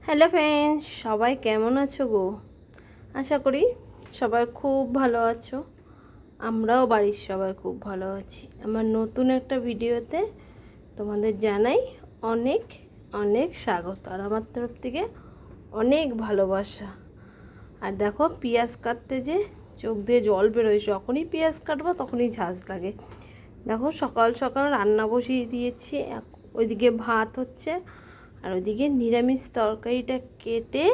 Hello friends, সবাই কেমন আছো গো? আশা করি সবাই খুব ভালো আছো। আমরাও বাড়ির সবাই খুব ভালো আছি। আমার নতুন একটা ভিডিওতে তোমাদের জানাই অনেক অনেক স্বাগত, আর আমার তরফ থেকে অনেক ভালোবাসা। আর দেখো, পেঁয়াজ কাটতে যে চোখ দিয়ে জল বেরোয়, যখনই পেঁয়াজ কাটবো তখনই ঝাঁজ লাগে। দেখো, সকাল সকাল রান্না বসিয়ে দিয়েছি, ওইদিকে ভাত হচ্ছে আর ওইদিকে নিরামিষ তরকারিটা কেটে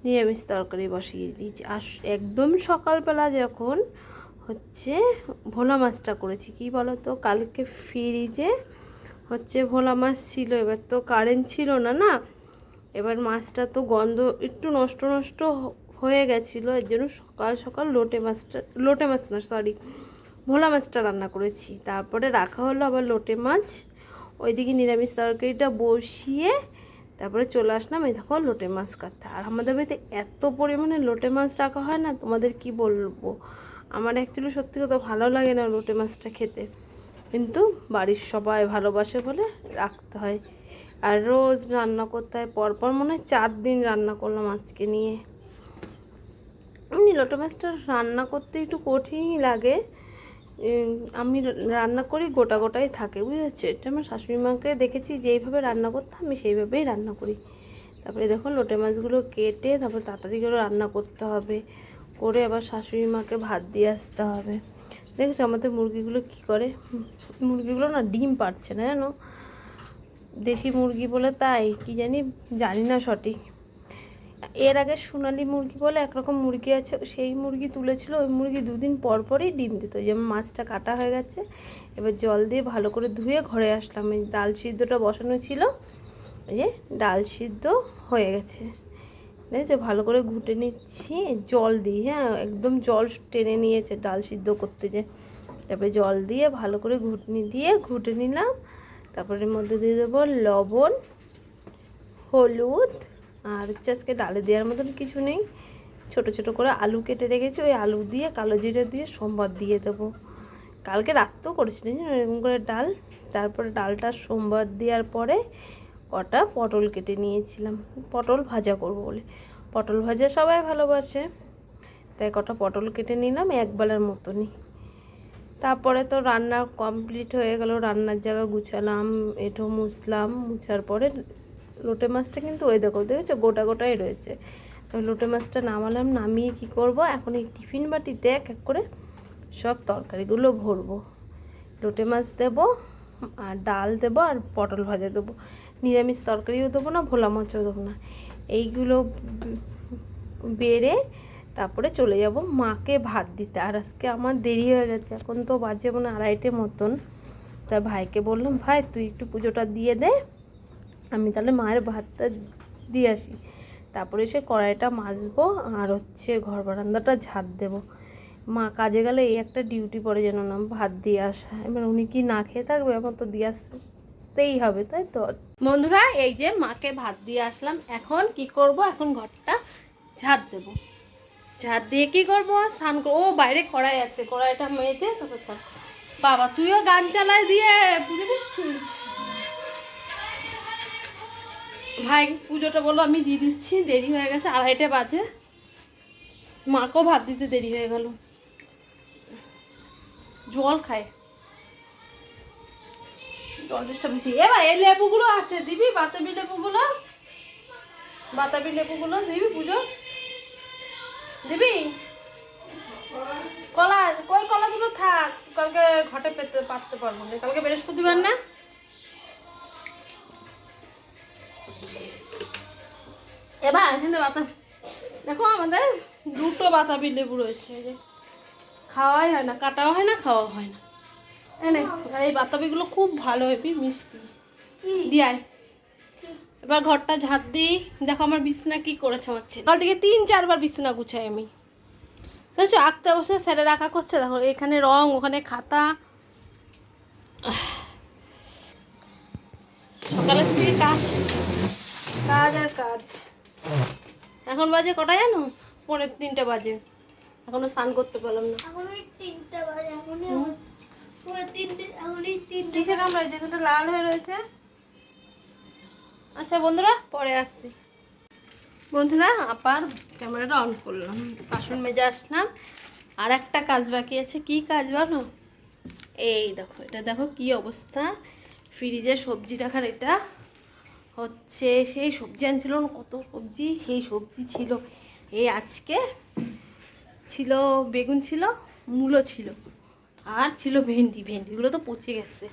নিরামিষ তরকারি বসিয়ে দিয়েছি। আর একদম সকালবেলা যখন হচ্ছে ভোলা মাছটা করেছি, কি বলো তো, কালকে ফ্রিজে হচ্ছে ভোলা মাছ ছিল, এবার তো কারেন্ট ছিল না না, এবার মাছটা তো গন্ধ একটু নষ্ট নষ্ট হয়ে গেছিলো, এর জন্য সকাল সকাল লোটে মাছ না সরি ভোলা মাছটা রান্না করেছি। তারপরে রাখা হলো আবার লোটে মাছ, ওইদিকে নিরামিষ তরকারিটা বসিয়ে তারপরে চলে আসলাম এই দেখো লোটে মাছ কাটতে। আর আমাদের বাড়িতে এত পরিমাণে লোটে মাছ রাখা হয় না, তোমাদের কি বলবো। আমার অ্যাকচুয়ালি সত্যি কথা ভালো লাগে না লোটে মাছটা খেতে, কিন্তু বাড়ির সবাই ভালোবাসে বলে রাখতে হয়। আর রোজ রান্না করতে হয়, পরপর মনে হয় 4 দিন রান্না করলাম আজকে নিয়ে। এমনি লোটে মাছটা রান্না করতে একটু কঠিনই লাগে। আমি রান্না করি গোটা গোটাই থাকে, বুঝেছো। এটা আমার শাশুড়ি মাকে দেখেছি যেইভাবে রান্না করতে, আমি সেইভাবেই রান্না করি। তারপরে দেখো লোটে মাছগুলো কেটে তারপর তাড়াতাড়ি করে রান্না করতে হবে, করে আবার শাশুড়ি মাকে ভাত দিয়ে আসতে হবে। দেখেছো আমাদের মুরগিগুলো কি করে, মুরগিগুলো না ডিম পাড়ছে না জানো, দেশি মুরগি বলে তাই কি জানি না সঠিক। এর আগে সোনালি মুরগি বলে একরকম মুরগি আছে, সেই মুরগি তুলেছিল, ওই মুরগি 2 দিন পর পরই ডিম দিত। যেমন মাছটা কাটা হয়ে গেছে, এবার জল দিয়ে ভালো করে ধুয়ে ঘরে আসলাম। এই ডাল সিদ্ধটা বসানো ছিল, এই যে ডাল সিদ্ধ হয়ে গেছে, দেখেছো, ভালো করে ঘুটে নিচ্ছি জল দিয়ে। হ্যাঁ, একদম জল টেনে নিয়েছে ডাল সিদ্ধ করতে যে। তারপরে জল দিয়ে ভালো করে ঘুটে নিলাম। তারপরে এর মধ্যে দিয়ে দেবো লবণ, হলুদ, আর হচ্ছে আজকে ডালে দেওয়ার মতন কিছু নেই, ছোট ছোট করে আলু কেটে রেখেছি, ওই আলু দিয়ে কালো জিরে দিয়ে সোমবার দিয়ে দেবো। কালকে রাত্রেও করেছিলাম এরকম করে ডাল। তারপরে ডালটা সোমবার দেওয়ার পরে কটা পটল কেটে নিয়েছিলাম, পটল ভাজা করব বলে। পটল ভাজা সবাই ভালোবাসে, তাই কটা পটল কেটে নিলাম একবেলার মতনই। তারপরে তো রান্না কমপ্লিট হয়ে গেল, রান্নার জায়গা গুছালাম, এঁঠো মুছলাম, মুছার পরে লোটে মাছটা কিন্তু ওই দেখেছো গোটা গোটাই রয়েছে। তো লোটে মাছটা নামালাম, নামিয়ে কি করব, এখন এই টিফিন বাটিতে এক এক করে সব তরকারিগুলো ভরবো। লোটে মাছ দেবো, আর ডাল দেবো, আর পটল ভাজা দেবো। নিরামিষ তরকারিও দেবো না, ভোলা মাছও দেবো না। এইগুলো বেড়ে তারপরে চলে যাব মাকে ভাত দিতে। আর আজকে আমার দেরি হয়ে গেছে, এখন তো বাজে মনে 2:30 মতন। তা ভাইকে বললাম, ভাই তুই একটু পুজোটা দিয়ে দে, আমি তাহলে মায়ের ভাতটা দিয়ে আসি। তারপরে সে কড়াইটা মাজবো আর হচ্ছে ঘর বারান্দাটা ঝাড় দেবো। মা কাজে গেলে এই একটা ডিউটি পড়ে যেন না, ভাত দিয়ে আসা। এবার উনি কি না খেয়ে থাকবে, এখন তো দিয়ে আসতেই হবে, তাই তো। বন্ধুরা, এই যে মাকে ভাত দিয়ে আসলাম, এখন কি করব, এখন ঘরটা ঝাড় দেবো। ঝাড় দিয়ে কি করবো, স্নান করবো। ও বাইরে কড়াই আছে, কড়াইটা মেজে তারপর স্নান। বাবা তুইও গান চালায় দিয়ে পুজো দিচ্ছিস। ভাই পুজোটা বলো আমি দিয়ে দিচ্ছি, দেরি হয়ে গেছে, 2:30 বাজে। মাকেও ভাত দিতে দেরি হয়ে গেল। জল খায়, জলটা বেশি। এবার এই লেবুগুলো আছে, দিবি বাতাবি লেবুগুলো, বাতাবি লেবুগুলো দিবি, পুজো দিবি। কলা কই, কলাগুলো থাক, কালকে ঘটে পাততে পারবো না, কালকে বৃহস্পতিবার না। এবার এখানে বাতা, দেখো আমাদের 2টো বাতাবি লেবু রয়েছে, এই যে খাওয়াই হয় না, কাটাও হয় না, খাওয়া হয় না। আর এই বাতাবিগুলো খুব ভালো, হেবি মিষ্টি দিয়াই। এবার ঘরটা ঝাঁট দিই। দেখো আমার বিছনা কি করেছে, আমার ছেলে কাল থেকে 3-4 বার বিছনা গুছাই আমি, দেখছো। আঁকতে বসে স্যারে রাখা করছে, দেখো এখানে রং, ওখানে খাতা। সকালের থেকে কাজ কাজ আর কাজ। এখন বাজে কটা জানো, 2:45 বাজে, এখনো স্নান করতে পারলাম না। কিসে কামড়ায়, যেখানটা লাল হয়ে রয়েছে। আচ্ছা বন্ধুরা, পরে আসছি। বন্ধুরা আবার ক্যামেরাটা অন করলাম, বাসন মেজে আসলাম। আর একটা কাজ বাকি আছে। কি কাজ বলো? এই দেখো, এটা দেখো কি অবস্থা। ফ্রিজে সবজি রাখার, এটা হচ্ছে সেই সবজি আনছিল না, কত সবজি, সেই সবজি ছিল। এই আজকে ছিল বেগুন, ছিল মূলো, ছিল আর ছিল ভেন্ডি। ভেন্ডিগুলো তো পচে গেছে।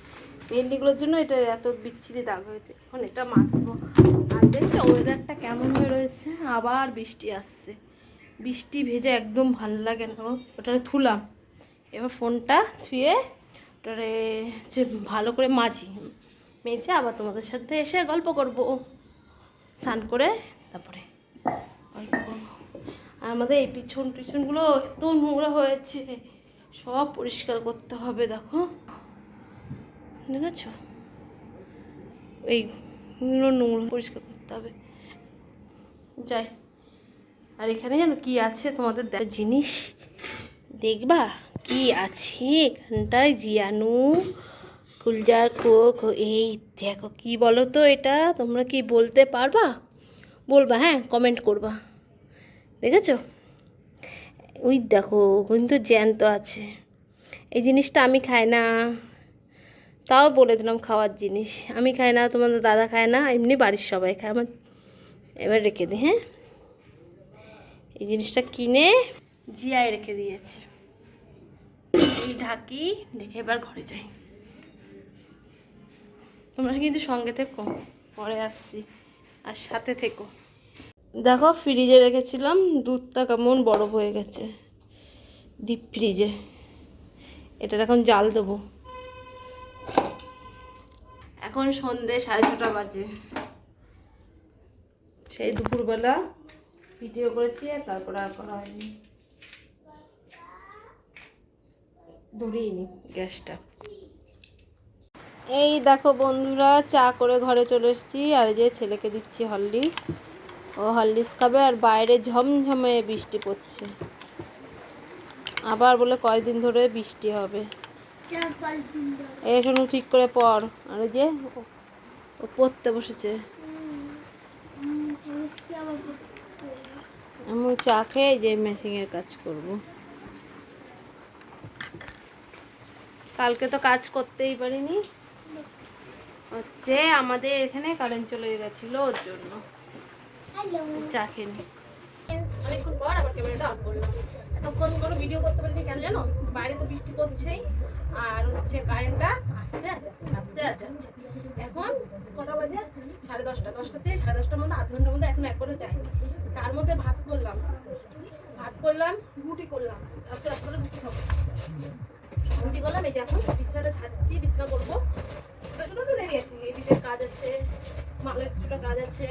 ভেন্ডিগুলোর জন্য এটা এত বিচ্ছিরি দাগ হয়েছে। এখন এটা মাখবো। আর দেখছি ওয়েদারটা কেমন হয়ে রয়েছে, আবার বৃষ্টি আসছে। বৃষ্টি ভেজে একদম ভালো লাগে না। ওটা থুলাম, এবার ফোনটা থুয়ে ওটারে যে ভালো করে মেজে আবার তোমাদের সাথে এসে গল্প করব। স্নান করে তারপরে গল্প করবো। আর আমাদের এই পিছনগুলো এত নোংরা হয়েছে, সব পরিষ্কার করতে হবে। দেখো, দেখেছো, এইগুলো নোংরা পরিষ্কার করতে হবে। যাই। আর এখানে জানো কি আছে তোমাদের জিনিস দেখবা? কি আছে এখানটায়? জিয়ানু, কুলজার কোক। এই দেখো, কি বলো তো এটা? তোমরা কি বলতে পারবা? বলবা, হ্যাঁ, কমেন্ট করবা। দেখেছো? ওই দেখো, কিন্তু জ্যান্ত আছে। এই জিনিসটা আমি খাই না, তাও বলে দিলাম খাওয়ার জিনিস। আমি খাই না, তোমাদের দাদা খায় না, এমনি বাড়ির সবাই খায়। আমার এবার রেখে দিই। হ্যাঁ, এই জিনিসটা কিনে জিয়ায় রেখে দিয়েছে। এই ঢাকি রেখে এবার ঘরে যাই। তোমরা কিন্তু সঙ্গে থেকো, পরে আসছি, আর সাথে থেকো। দেখো, ফ্রিজে রেখেছিলাম, দুধটা কেমন বরফ হয়ে গেছে ডিপ ফ্রিজে। এটা এখন জাল দেবো। এখন সন্ধ্যে 6:30 বাজে। সেই দুপুরবেলা ভিডিও করেছি, আর তারপরে আর করা হয়নি। ধরিয়ে গ্যাসটা। এই দেখো বন্ধুরা, চা করে ঘরে চলে এসেছি। আর এই যে ছেলেকে দিচ্ছি হরলিক্স। ও হরলিক্স খাবে। আর বাইরে ঝমঝমে বৃষ্টি পড়ছে। আবার বলে কয়দিন ধরে বৃষ্টি হবে। এখানে ঠিক করে পড়। আর এই যে ও পড়তে বসেছে। আমি চা খেয়ে যে মেশিনের কাজ করব। কালকে তো কাজ করতেই পারিনি, হচ্ছে আমাদের এখানে কারেন্ট চলে গেছিলো, ওর জন্য। চা খেয়ে নি। অনেকক্ষণ পর আবার ক্যামেরাটা অন করলাম। এতক্ষণ কোনো ভিডিও করতে পারিনি, কেন জানো? বাইরে তো বৃষ্টি পড়ছেই, আর হচ্ছে কারেন্টটা আসছে আর যাচ্ছে। এখন কটা বাজে? 10:30। 10টা থেকে 10:30টার মধ্যে, আধ ঘন্টার মধ্যে এখন একবারও যায়নি। তার মধ্যে ভাত করলাম, রুটি করলাম। আজকে রাত্রে রুটি খাবো। রুটি করলাম। এই যে এখন বিছানাটা ঝাড়ছি, বিছানা করবো। শুধু তো দেরি আছে, এদিকে কাজ আছে, মালের কিছুটা কাজ আছে।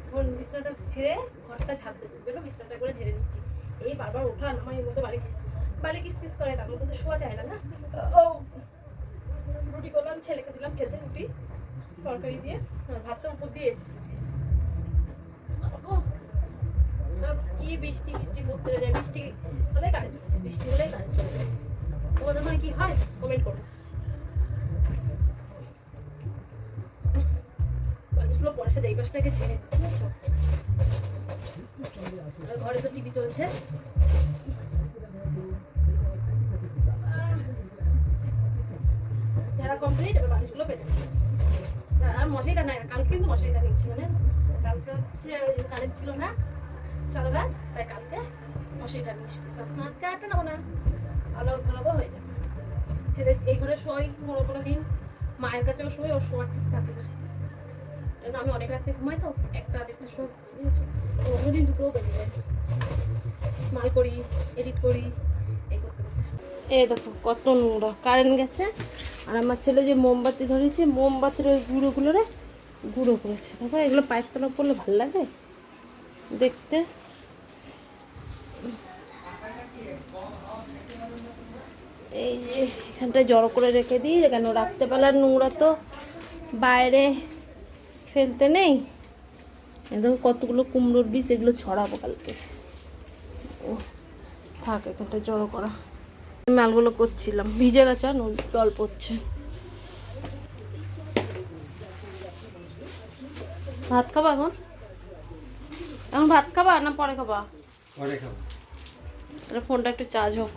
এখন বিছানাটা ছেড়ে ঘরটা ঝাড়তে দেবো, বিছানাটা করে ঝেড়ে দিচ্ছি। এই বারবার ওঠা নামা, এর মধ্যে বালি কিস করে, তার মধ্যে তো শোয়া যায় না। ও রুটি করলাম, ছেলেকে দিলাম খেতে রুটি তরকারি দিয়ে। ভাতটা উপর দিয়ে এসেছি। কি বৃষ্টি করতে যায়, বৃষ্টি হলে কারেন্ট চলে যায়, বৃষ্টি হলে কারেন্ট চলে যায়। তোমাদের ওখানে কি হয় কমেন্ট করো। বালিশগুলো পয়সা দেয়, এই পাশটাকে ছেড়ে। ঘরে তো টিভি চলছে। যারা কমপ্লিট, এবার বালিশগুলো পেতে। আর মশারিটা নাই, কালকে কিন্তু মশারিটা নিচ্ছি। মানে কালকে হচ্ছে কারেন্ট ছিল না সারা রাত, তাই কালকে মশারিটা নিচ্ছি। আজকে আটটা নেবো না, আলো খালাবো হয়ে যাবে। ছেলে এই ঘরে শোয় কোনো দিন, মায়ের কাছেও শোয়, ওর শোয়ার ঠিক থাকে না। আমি অনেক রাত্রে ঘুমাই তো, 1টা-1:30টার শো, অন্যদিন 2টোও বেজে যায়। মাল করি, এডিট করি, এই করতে করতে। এই দেখো কত নোংরা। কারেন্ট গেছে, আর আমার ছেলে যে মোমবাতি ধরেছে, মোমবাতির ওই গুঁড়ো করেছে। দেখো, এগুলো পাইপ তলা পড়লে ভালো লাগে দেখতে। এই যে এখানটায় জড়ো করে রেখে দিই, কেন রাত্রেবেলার নোংরা তো বাইরে ফেলতে নেই। দেখো কতগুলো কুমড়োর বীজ, এগুলো ছড়াবো কালকে। ও থাক, এখানটায় জড়ো করা। মালগুলো করছিলাম, ভিজে গেছে, জল পড়ছে। ভাত খাবো এখন? এখন ভাত খাবা না পরে খাবা? পরে খাবো। ফোনটা একটু চার্জ হোক।